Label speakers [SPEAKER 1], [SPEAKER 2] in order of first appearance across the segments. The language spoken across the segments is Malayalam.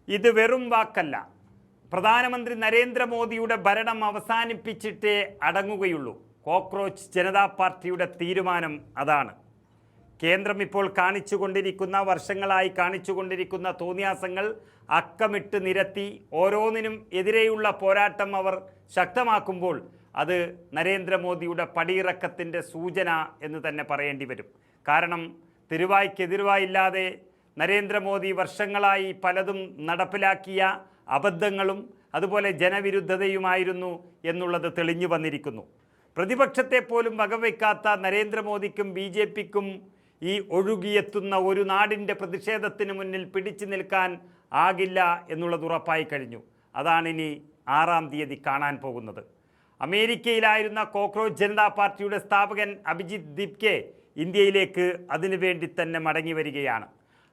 [SPEAKER 1] ഇത് വെറും വാക്കല്ല. പ്രധാനമന്ത്രി നരേന്ദ്രമോദിയുടെ ഭരണം അവസാനിപ്പിച്ചിട്ടേ അടങ്ങുകയുള്ളൂ. കോക്രോച്ച് ജനതാ പാർട്ടിയുടെ തീരുമാനം അതാണ്. കേന്ദ്രം ഇപ്പോൾ വർഷങ്ങളായി കാണിച്ചുകൊണ്ടിരിക്കുന്ന തോന്നിയാസങ്ങൾ അക്കമിട്ട് നിരത്തി ഓരോന്നിനും എതിരെയുള്ള പോരാട്ടം അവർ ശക്തമാക്കുമ്പോൾ അത് നരേന്ദ്രമോദിയുടെ പടിയിറക്കത്തിൻ്റെ സൂചന എന്ന് തന്നെ പറയേണ്ടി വരും. കാരണം തിരുവായ്ക്കെതിരുവായില്ലാതെ നരേന്ദ്രമോദി വർഷങ്ങളായി പലതും നടപ്പിലാക്കിയ അബദ്ധങ്ങളും അതുപോലെ ജനവിരുദ്ധതയുമായിരുന്നു എന്നുള്ളത് തെളിഞ്ഞു വന്നിരിക്കുന്നു. പ്രതിപക്ഷത്തെ പോലും വകവയ്ക്കാത്ത നരേന്ദ്രമോദിക്കും BJPക്കും ഈ ഒഴുകിയെത്തുന്ന ഒരു നാടിൻ്റെ പ്രതിഷേധത്തിന് മുന്നിൽ പിടിച്ചു നിൽക്കാൻ ആകില്ല എന്നുള്ളത് ഉറപ്പായി കഴിഞ്ഞു. അതാണിനി 6-ാം തീയതി കാണാൻ പോകുന്നത്. അമേരിക്കയിലായിരുന്ന കോക്രോച്ച് ജനതാ പാർട്ടിയുടെ സ്ഥാപകൻ അഭിജിത്ത് ദീപ്കെ ഇന്ത്യയിലേക്ക് അതിനുവേണ്ടി തന്നെ മടങ്ങി വരികയാണ്.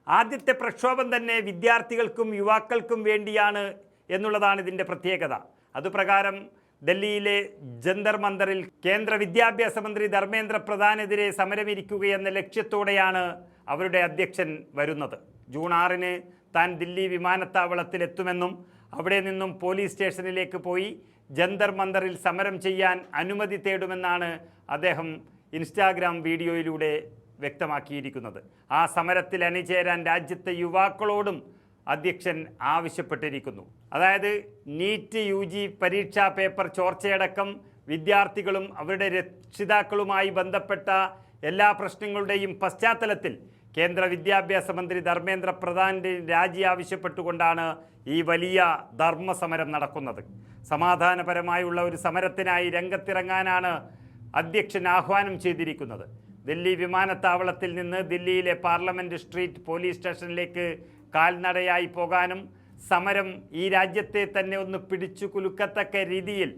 [SPEAKER 1] ആദ്യത്തെ പ്രക്ഷോഭം തന്നെ വിദ്യാർത്ഥികൾക്കും യുവാക്കൾക്കും വേണ്ടിയാണ് എന്നുള്ളതാണ് ഇതിൻ്റെ പ്രത്യേകത. അതുപ്രകാരം ഡൽഹിയിലെ ജന്തർ മന്ദറിൽ കേന്ദ്ര വിദ്യാഭ്യാസ മന്ത്രി ധർമ്മേന്ദ്ര പ്രധാനെതിരെ സമരമിരിക്കുകയെന്ന ലക്ഷ്യത്തോടെയാണ് അവരുടെ അധ്യക്ഷൻ വരുന്നത്. ജൂൺ 6-ന് താൻ ദില്ലി വിമാനത്താവളത്തിലെത്തുമെന്നും അവിടെ നിന്നും പോലീസ് സ്റ്റേഷനിലേക്ക് പോയി ജന്തർ മന്ദറിൽ സമരം ചെയ്യാൻ അനുമതി തേടുമെന്നാണ് അദ്ദേഹം ഇൻസ്റ്റാഗ്രാം വീഡിയോയിലൂടെ വ്യക്തമാക്കിയിരിക്കുന്നത്. ആ സമരത്തിൽ അണിചേരാൻ രാജ്യത്തെ യുവാക്കളോടും അധ്യക്ഷൻ ആവശ്യപ്പെട്ടിരിക്കുന്നു. അതായത് നീറ്റ് UG പരീക്ഷാ പേപ്പർ ചോർച്ചയടക്കം വിദ്യാർത്ഥികളും അവരുടെ രക്ഷിതാക്കളുമായി ബന്ധപ്പെട്ട എല്ലാ പ്രശ്നങ്ങളുടെയും പശ്ചാത്തലത്തിൽ കേന്ദ്ര വിദ്യാഭ്യാസ മന്ത്രി ധർമ്മേന്ദ്ര പ്രധാൻ്റെ രാജി ആവശ്യപ്പെട്ടുകൊണ്ടാണ് ഈ വലിയ ധർമ്മസമരം നടക്കുന്നത്. സമാധാനപരമായുള്ള ഒരു സമരത്തിനായി രംഗത്തിറങ്ങാനാണ് അധ്യക്ഷൻ ആഹ്വാനം ചെയ്തിരിക്കുന്നത്. ദില്ലി വിമാനത്താവളത്തിൽ നിന്ന് ദില്ലിയിലെ പാർലമെൻറ്റ് സ്ട്രീറ്റ് പോലീസ് സ്റ്റേഷനിലേക്ക് കാൽനടയായി പോകാനും സമരം ഈ രാജ്യത്തെ തന്നെ ഒന്ന് പിടിച്ചു കുലുക്കത്തക്ക രീതിയിൽ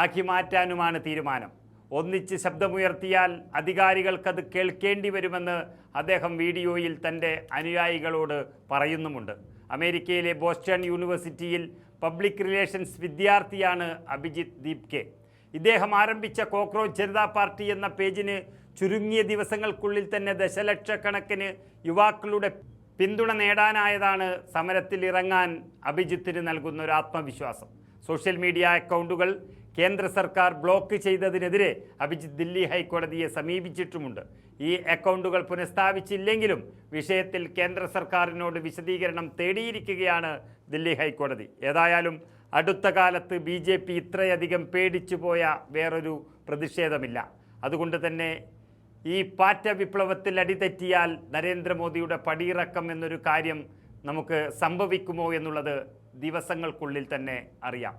[SPEAKER 1] ആക്കി മാറ്റാനുമാണ് തീരുമാനം. ഒന്നിച്ച് ശബ്ദമുയർത്തിയാൽ അധികാരികൾക്കത് കേൾക്കേണ്ടി വരുമെന്ന് അദ്ദേഹം വീഡിയോയിൽ തൻ്റെ അനുയായികളോട് പറയുന്നുമുണ്ട്. അമേരിക്കയിലെ ബോസ്റ്റൺ യൂണിവേഴ്സിറ്റിയിൽ പബ്ലിക് റിലേഷൻസ് വിദ്യാർത്ഥിയാണ് അഭിജിത്ത് ദീപ്കെ. ഇദ്ദേഹം ആരംഭിച്ച കോക്രോച്ച് ജനതാ പാർട്ടി എന്ന പേജിന് ചുരുങ്ങിയ ദിവസങ്ങൾക്കുള്ളിൽ തന്നെ ദശലക്ഷക്കണക്കിന് യുവാക്കളുടെ പിന്തുണ നേടാനായതാണ് സമരത്തിൽ ഇറങ്ങാൻ അഭിജിത്തിന് നൽകുന്ന ഒരു ആത്മവിശ്വാസം. സോഷ്യൽ മീഡിയ അക്കൗണ്ടുകൾ കേന്ദ്ര സർക്കാർ ബ്ലോക്ക് ചെയ്തതിനെതിരെ അഭിജിത്ത് ദില്ലി ഹൈക്കോടതിയെ സമീപിച്ചിട്ടുമുണ്ട്. ഈ അക്കൗണ്ടുകൾ പുനഃസ്ഥാപിച്ചില്ലെങ്കിലും വിഷയത്തിൽ കേന്ദ്ര സർക്കാരിനോട് വിശദീകരണം തേടിയിരിക്കുകയാണ് ദില്ലി ഹൈക്കോടതി. ഏതായാലും അടുത്ത കാലത്ത് BJP ഇത്രയധികം പേടിച്ചു പോയ വേറൊരു പ്രതിഷേധമില്ല. അതുകൊണ്ട് തന്നെ ഈ പാറ്റ വിപ്ലവത്തിൽ അടിതെറ്റിയാൽ നരേന്ദ്രമോദിയുടെ പടിയിറക്കം എന്നൊരു കാര്യം നമുക്ക് സംഭവിക്കുമോ എന്നുള്ളത് ദിവസങ്ങൾക്കുള്ളിൽ തന്നെ അറിയാം.